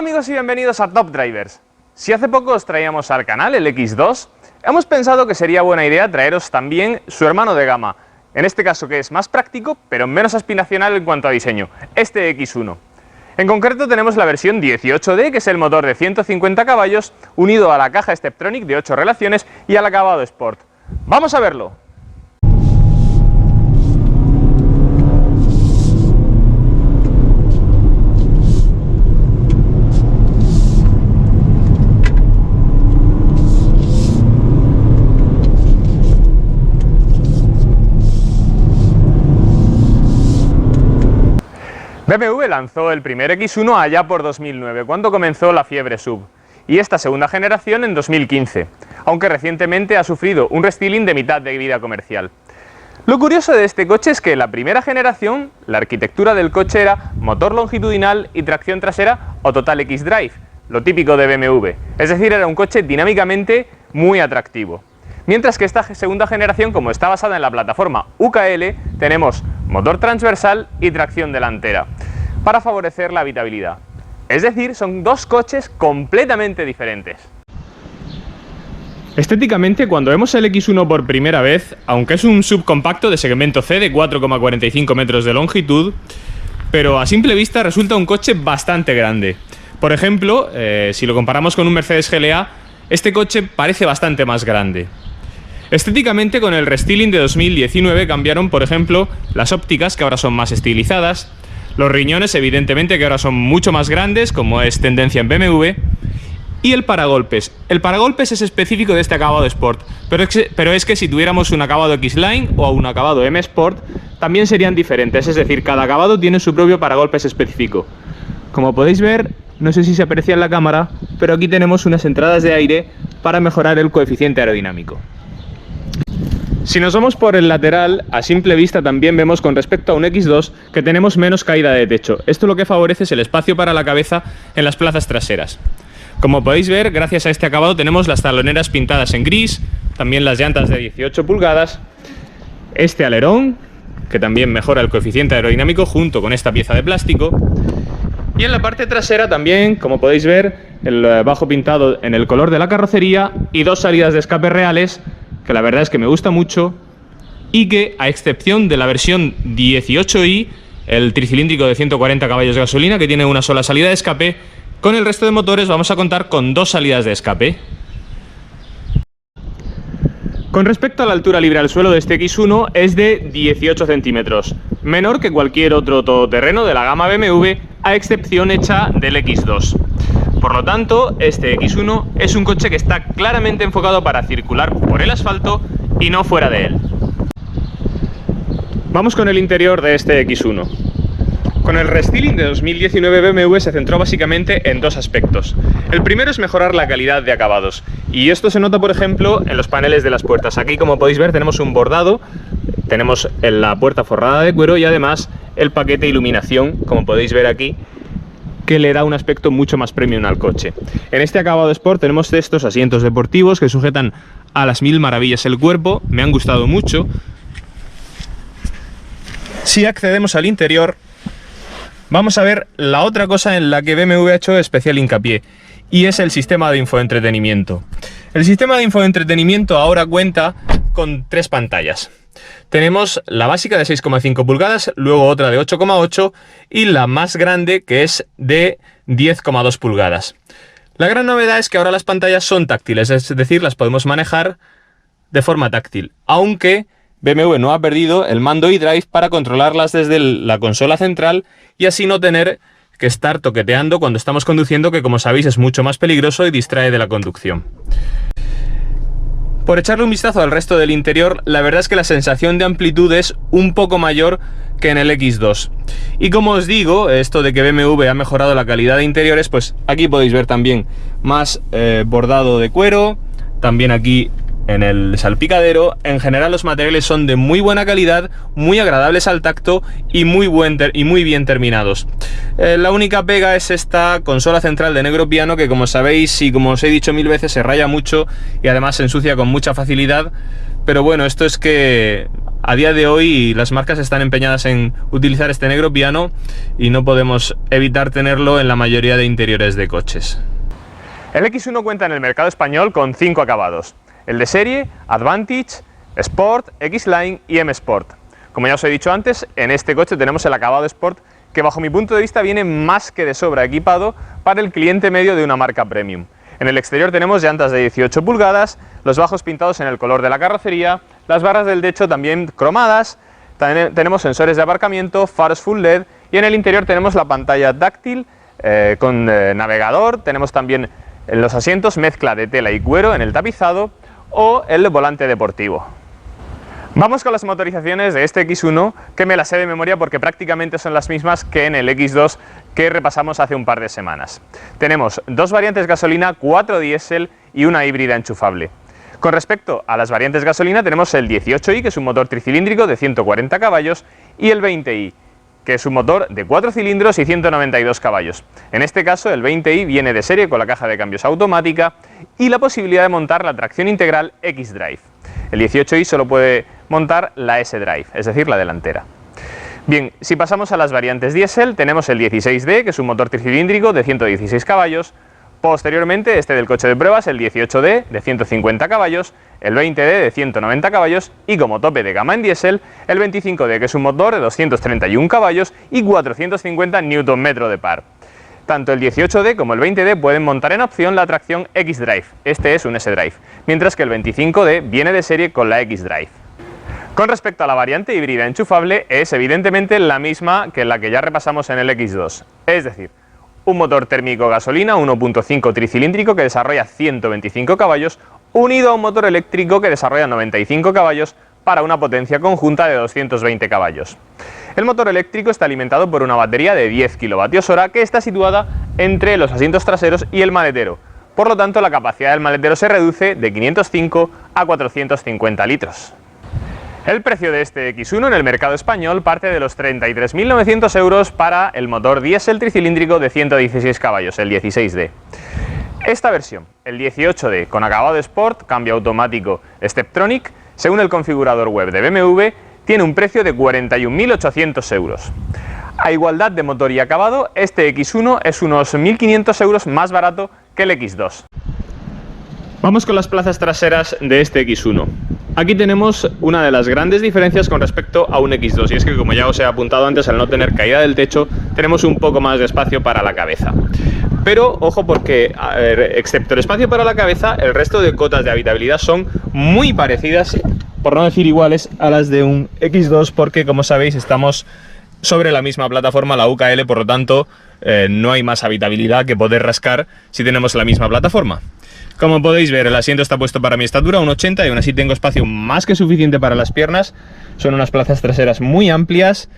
amigos y bienvenidos a Top Drivers. Si hace poco os traíamos al canal el X2, hemos pensado que sería buena idea traeros también su hermano de gama, en este caso que es más práctico pero menos aspiracional en cuanto a diseño, este X1. En concreto tenemos la versión 18D, que es el motor de 150 caballos unido a la caja Steptronic de 8 relaciones y al acabado Sport. ¡Vamos a verlo! BMW lanzó el primer X1 allá por 2009, cuando comenzó la fiebre SUV, y esta segunda generación en 2015, aunque recientemente ha sufrido un restyling de mitad de vida comercial. Lo curioso de este coche es que en la primera generación, la arquitectura del coche era motor longitudinal y tracción trasera o Total X-Drive, lo típico de BMW, es decir, era un coche dinámicamente muy atractivo. Mientras que esta segunda generación, como está basada en la plataforma UKL, tenemos motor transversal y tracción delantera, para favorecer la habitabilidad. Es decir, son dos coches completamente diferentes. Estéticamente, cuando vemos el X1 por primera vez, aunque es un subcompacto de segmento C de 4,45 metros de longitud, pero a simple vista resulta un coche bastante grande. Por ejemplo, si lo comparamos con un Mercedes GLA, este coche parece bastante más grande. Estéticamente, con el restyling de 2019 cambiaron, por ejemplo, las ópticas, que ahora son más estilizadas, los riñones, evidentemente, que ahora son mucho más grandes, como es tendencia en BMW, y el paragolpes. El paragolpes es específico de este acabado Sport, pero es que si tuviéramos un acabado X-Line o un acabado M Sport, también serían diferentes, es decir, cada acabado tiene su propio paragolpes específico. Como podéis ver, no sé si se aprecia en la cámara, pero aquí tenemos unas entradas de aire para mejorar el coeficiente aerodinámico. Si nos vamos por el lateral, a simple vista también vemos con respecto a un X2 que tenemos menos caída de techo. Esto lo que favorece es el espacio para la cabeza en las plazas traseras. Como podéis ver, gracias a este acabado tenemos las taloneras pintadas en gris, también las llantas de 18 pulgadas, este alerón, que también mejora el coeficiente aerodinámico junto con esta pieza de plástico, y en la parte trasera también, como podéis ver, el bajo pintado en el color de la carrocería y dos salidas de escape reales, que la verdad es que me gusta mucho, y que, a excepción de la versión 18i, el tricilíndrico de 140 caballos de gasolina, que tiene una sola salida de escape, con el resto de motores vamos a contar con dos salidas de escape. Con respecto a la altura libre al suelo de este X1 es de 18 centímetros, menor que cualquier otro todoterreno de la gama BMW, a excepción hecha del X2. Por lo tanto, este X1 es un coche que está claramente enfocado para circular por el asfalto y no fuera de él. Vamos con el interior de este X1. Con el restyling de 2019 BMW se centró básicamente en dos aspectos. El primero es mejorar la calidad de acabados, y esto se nota por ejemplo en los paneles de las puertas. Aquí, como podéis ver, tenemos un bordado, tenemos la puerta forrada de cuero y además el paquete de iluminación, como podéis ver aquí, que le da un aspecto mucho más premium al coche. En este acabado Sport tenemos estos asientos deportivos que sujetan a las mil maravillas el cuerpo, me han gustado mucho. Si accedemos al interior, vamos a ver la otra cosa en la que BMW ha hecho especial hincapié, y es el sistema de infoentretenimiento. El sistema de infoentretenimiento ahora cuenta con tres pantallas. Tenemos la básica de 6,5 pulgadas, luego otra de 8,8 y la más grande, que es de 10,2 pulgadas. La gran novedad es que ahora las pantallas son táctiles, es decir, las podemos manejar de forma táctil, aunque BMW no ha perdido el mando iDrive para controlarlas desde la consola central y así no tener que estar toqueteando cuando estamos conduciendo, que como sabéis es mucho más peligroso y distrae de la conducción. Por echarle un vistazo al resto del interior, la verdad es que la sensación de amplitud es un poco mayor que en el X2. Y como os digo, esto de que BMW ha mejorado la calidad de interiores, pues aquí podéis ver también más bordado de cuero, también aquí en el salpicadero. En general los materiales son de muy buena calidad, muy agradables al tacto y muy bien terminados. La única pega es esta consola central de negro piano, que como sabéis y como os he dicho mil veces, se raya mucho y además se ensucia con mucha facilidad. Pero bueno, esto es que a día de hoy las marcas están empeñadas en utilizar este negro piano y no podemos evitar tenerlo en la mayoría de interiores de coches. El X1 cuenta en el mercado español con 5 acabados: el de serie, Advantage, Sport, X-Line y M-Sport. Como ya os he dicho antes, en este coche tenemos el acabado Sport, que bajo mi punto de vista viene más que de sobra equipado para el cliente medio de una marca premium. En el exterior tenemos llantas de 18 pulgadas, los bajos pintados en el color de la carrocería, las barras del techo también cromadas, también tenemos sensores de aparcamiento, faros full LED y en el interior tenemos la pantalla táctil con navegador, tenemos también en los asientos mezcla de tela y cuero en el tapizado o el volante deportivo. Vamos con las motorizaciones de este X1, que me las sé de memoria porque prácticamente son las mismas que en el X2 que repasamos hace un par de semanas. Tenemos 2 variantes gasolina, 4 diésel y una híbrida enchufable. Con respecto a las variantes gasolina tenemos el 18i, que es un motor tricilíndrico de 140 caballos, y el 20i, que es un motor de 4 cilindros y 192 caballos. En este caso el 20i viene de serie con la caja de cambios automática y la posibilidad de montar la tracción integral X-Drive. El 18i solo puede montar la S-Drive, es decir, la delantera. Bien, si pasamos a las variantes diésel, tenemos el 16D, que es un motor tricilíndrico de 116 caballos. Posteriormente, este del coche de pruebas, el 18D de 150 caballos, el 20D de 190 caballos y como tope de gama en diésel, el 25D, que es un motor de 231 caballos y 450 Nm de par. Tanto el 18D como el 20D pueden montar en opción la tracción X-Drive, este es un S-Drive, mientras que el 25D viene de serie con la X-Drive. Con respecto a la variante híbrida enchufable, es evidentemente la misma que la que ya repasamos en el X2, es decir, un motor térmico gasolina 1.5 tricilíndrico que desarrolla 125 caballos, unido a un motor eléctrico que desarrolla 95 caballos para una potencia conjunta de 220 caballos. El motor eléctrico está alimentado por una batería de 10 kWh que está situada entre los asientos traseros y el maletero. Por lo tanto, la capacidad del maletero se reduce de 505 a 450 litros. El precio de este X1 en el mercado español parte de los 33.900 euros para el motor diésel tricilíndrico de 116 caballos, el 16D. Esta versión, el 18D, con acabado Sport, cambio automático Steptronic, según el configurador web de BMW, tiene un precio de 41.800 euros. A igualdad de motor y acabado, este X1 es unos 1.500 euros más barato que el X2. Vamos con las plazas traseras de este X1. Aquí tenemos una de las grandes diferencias con respecto a un X2, y es que, como ya os he apuntado antes, al no tener caída del techo, tenemos un poco más de espacio para la cabeza. Pero ojo, porque excepto el espacio para la cabeza, el resto de cotas de habitabilidad son muy parecidas, por no decir iguales, a las de un X2, porque, como sabéis, estamos sobre la misma plataforma, la UKL, por lo tanto, no hay más habitabilidad que poder rascar si tenemos la misma plataforma. Como podéis ver, el asiento está puesto para mi estatura, 1,80, y aún así tengo espacio más que suficiente para las piernas. Son unas plazas traseras muy amplias.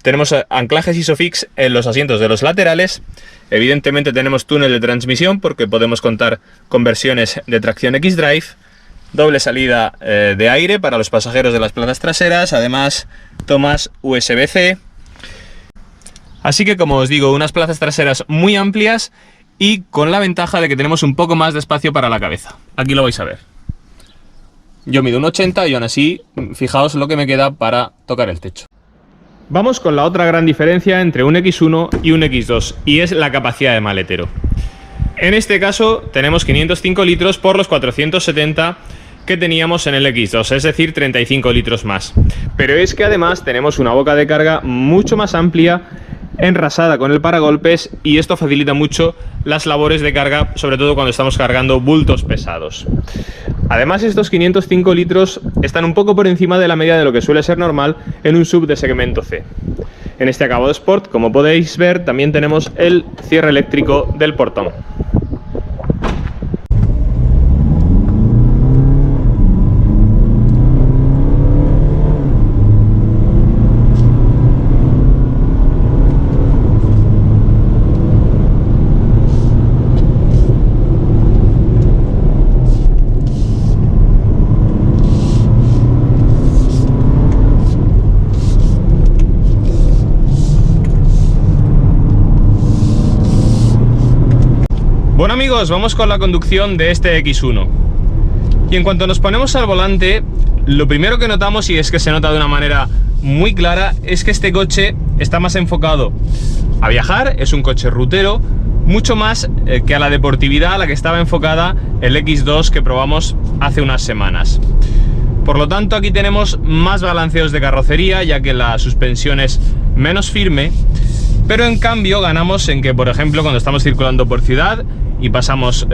Tenemos anclajes ISOFIX en los asientos de los laterales. Evidentemente tenemos túnel de transmisión porque podemos contar con versiones de tracción X-Drive. Doble salida de aire para los pasajeros de las plazas traseras. Además, tomas USB-C. Así que, como os digo, unas plazas traseras muy amplias y con la ventaja de que tenemos un poco más de espacio para la cabeza. Aquí lo vais a ver. Yo mido 1,80 y aún así, fijaos lo que me queda para tocar el techo. Vamos con la otra gran diferencia entre un X1 y un X2, y es la capacidad de maletero. En este caso tenemos 505 litros por los 470 que teníamos en el X2, es decir, 35 litros más. Pero es que además tenemos una boca de carga mucho más amplia, enrasada con el paragolpes, y esto facilita mucho las labores de carga, sobre todo cuando estamos cargando bultos pesados. Además, estos 505 litros están un poco por encima de la media de lo que suele ser normal en un SUV de segmento C. En este acabado Sport, como podéis ver, también tenemos el cierre eléctrico del portón. Bueno amigos, vamos con la conducción de este X1. Y en cuanto nos ponemos al volante, lo primero que notamos, y es que se nota de una manera muy clara, es que este coche está más enfocado a viajar, es un coche rutero, mucho más que a la deportividad a la que estaba enfocada el X2 que probamos hace unas semanas. Por lo tanto, aquí tenemos más balanceos de carrocería, ya que la suspensión es menos firme, pero en cambio ganamos en que, por ejemplo, cuando estamos circulando por ciudad y pasamos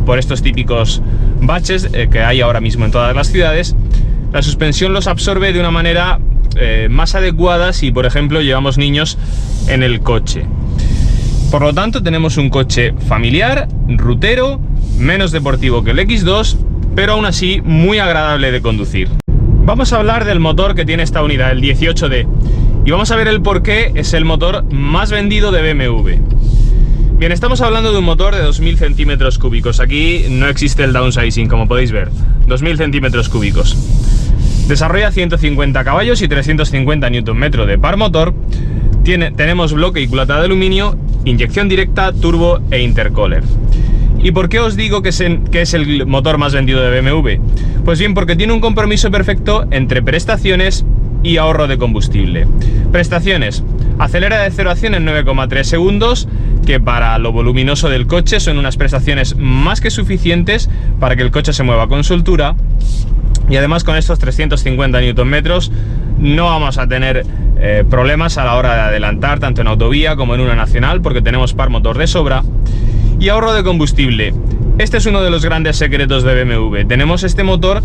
por estos típicos baches que hay ahora mismo en todas las ciudades, la suspensión los absorbe de una manera más adecuada si, por ejemplo, llevamos niños en el coche. Por lo tanto, tenemos un coche familiar, rutero, menos deportivo que el X2, pero aún así muy agradable de conducir. Vamos a hablar del motor que tiene esta unidad, el 18D, y vamos a ver el por qué es el motor más vendido de BMW. Bien, estamos hablando de un motor de 2000 centímetros cúbicos. Aquí no existe el downsizing, como podéis ver. 2000 centímetros cúbicos. Desarrolla 150 caballos y 350 Nm de par motor. Tenemos bloque y culata de aluminio, inyección directa, turbo e intercooler. ¿Y por qué os digo que es el motor más vendido de BMW? Pues bien, porque tiene un compromiso perfecto entre prestaciones y ahorro de combustible. Prestaciones: acelera de 0 a 100 en 9,3 segundos, que para lo voluminoso del coche son unas prestaciones más que suficientes para que el coche se mueva con soltura. Y además, con estos 350 Nm no vamos a tener problemas a la hora de adelantar, tanto en autovía como en una nacional, porque tenemos par motor de sobra. Y ahorro de combustible: este es uno de los grandes secretos de BMW. Tenemos este motor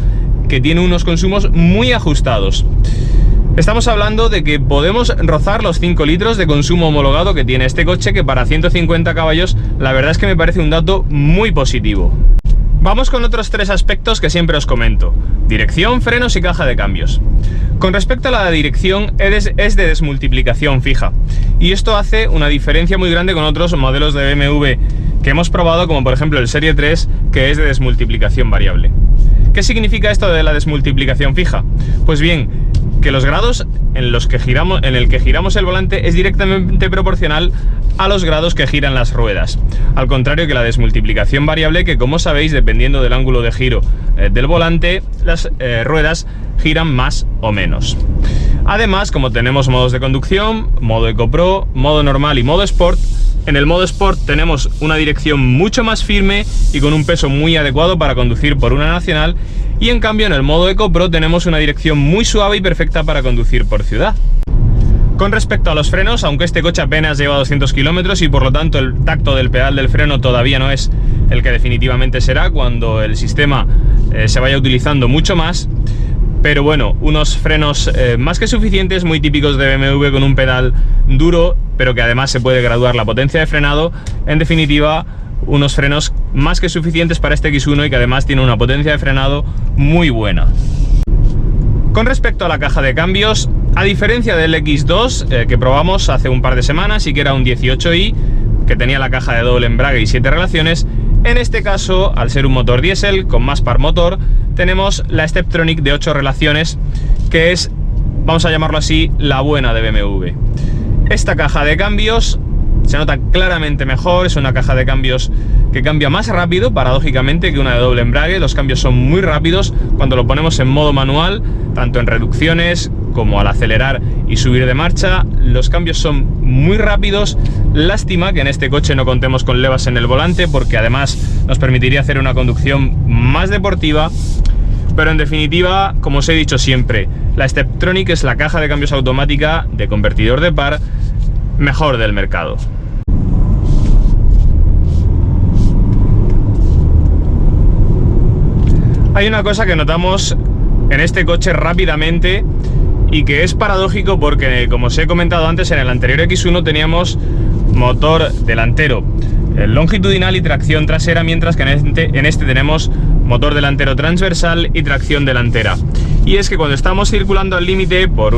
que tiene unos consumos muy ajustados. Estamos hablando de que podemos rozar los 5 litros de consumo homologado que tiene este coche, que para 150 caballos la verdad es que me parece un dato muy positivo. Vamos con otros 3 aspectos que siempre os comento: dirección, frenos y caja de cambios. Con respecto a la dirección, es de desmultiplicación fija, y esto hace una diferencia muy grande con otros modelos de BMW que hemos probado, como por ejemplo el Serie 3, que es de desmultiplicación variable. ¿Qué significa esto de la desmultiplicación fija? Pues bien, que los grados en el que giramos el volante es directamente proporcional a los grados que giran las ruedas, al contrario que la desmultiplicación variable, que, como sabéis, dependiendo del ángulo de giro del volante, las ruedas giran más o menos. Además, como tenemos modos de conducción, modo Eco Pro, modo normal y modo Sport, en el modo Sport tenemos una dirección mucho más firme y con un peso muy adecuado para conducir por una nacional, y en cambio en el modo Eco Pro tenemos una dirección muy suave y perfecta para conducir por ciudad. Con respecto a los frenos, aunque este coche apenas lleva 200 kilómetros y por lo tanto el tacto del pedal del freno todavía no es el que definitivamente será cuando el sistema se vaya utilizando mucho más, pero bueno, unos frenos más que suficientes, muy típicos de BMW, con un pedal duro, pero que además se puede graduar la potencia de frenado. En definitiva, unos frenos más que suficientes para este X1 y que además tiene una potencia de frenado muy buena. Con respecto a la caja de cambios, a diferencia del X2 que probamos hace un par de semanas y que era un 18i, que tenía la caja de doble embrague y 7 relaciones, en este caso, al ser un motor diésel con más par motor, tenemos la Steptronic de 8 relaciones, que es, vamos a llamarlo así, la buena de BMW. Esta caja de cambios se nota claramente mejor, es una caja de cambios que cambia más rápido, paradójicamente, que una de doble embrague. Los cambios son muy rápidos cuando lo ponemos en modo manual, tanto en reducciones como al acelerar y subir de marcha. Los cambios son muy rápidos. Lástima que en este coche no contemos con levas en el volante, porque además nos permitiría hacer una conducción más deportiva. Pero en definitiva, como os he dicho siempre, la Steptronic es la caja de cambios automática de convertidor de par mejor del mercado. Hay una cosa que notamos en este coche rápidamente y que es paradójico porque, como os he comentado antes, en el anterior X1 teníamos motor delantero longitudinal y tracción trasera, mientras que en este tenemos motor delantero transversal y tracción delantera. Y es que cuando estamos circulando al límite por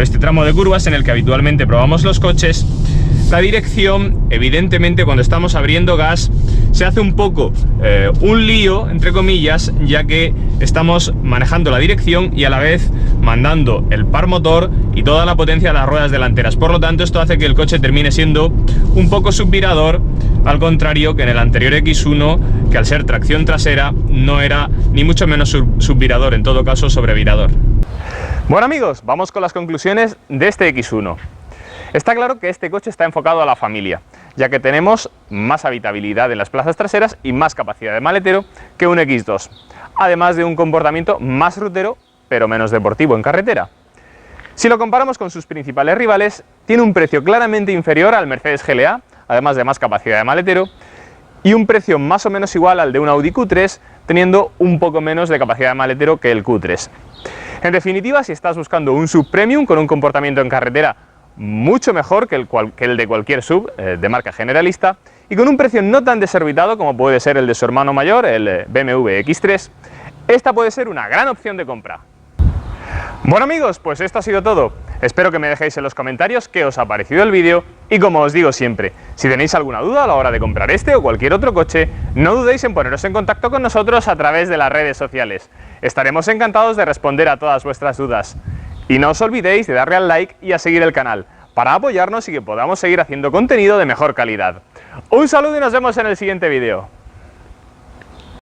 este tramo de curvas en el que habitualmente probamos los coches, la dirección, evidentemente, cuando estamos abriendo gas, se hace un poco un lío, entre comillas, ya que estamos manejando la dirección y a la vez mandando el par motor y toda la potencia a las ruedas delanteras. Por lo tanto, esto hace que el coche termine siendo un poco subvirador, al contrario que en el anterior X1, que al ser tracción trasera no era ni mucho menos subvirador, en todo caso sobrevirador. Bueno amigos, vamos con las conclusiones de este X1. Está claro que este coche está enfocado a la familia, ya que tenemos más habitabilidad en las plazas traseras y más capacidad de maletero que un X2, además de un comportamiento más rutero, pero menos deportivo en carretera. Si lo comparamos con sus principales rivales, tiene un precio claramente inferior al Mercedes GLA, además de más capacidad de maletero, y un precio más o menos igual al de un Audi Q3, teniendo un poco menos de capacidad de maletero que el Q3. En definitiva, si estás buscando un sub premium con un comportamiento en carretera mucho mejor que el de cualquier sub de marca generalista y con un precio no tan desorbitado como puede ser el de su hermano mayor, el BMW X3, esta puede ser una gran opción de compra. Bueno amigos, pues esto ha sido todo. Espero que me dejéis en los comentarios qué os ha parecido el vídeo y, como os digo siempre, si tenéis alguna duda a la hora de comprar este o cualquier otro coche, no dudéis en poneros en contacto con nosotros a través de las redes sociales. Estaremos encantados de responder a todas vuestras dudas. Y no os olvidéis de darle al like y a seguir el canal, para apoyarnos y que podamos seguir haciendo contenido de mejor calidad. Un saludo y nos vemos en el siguiente vídeo.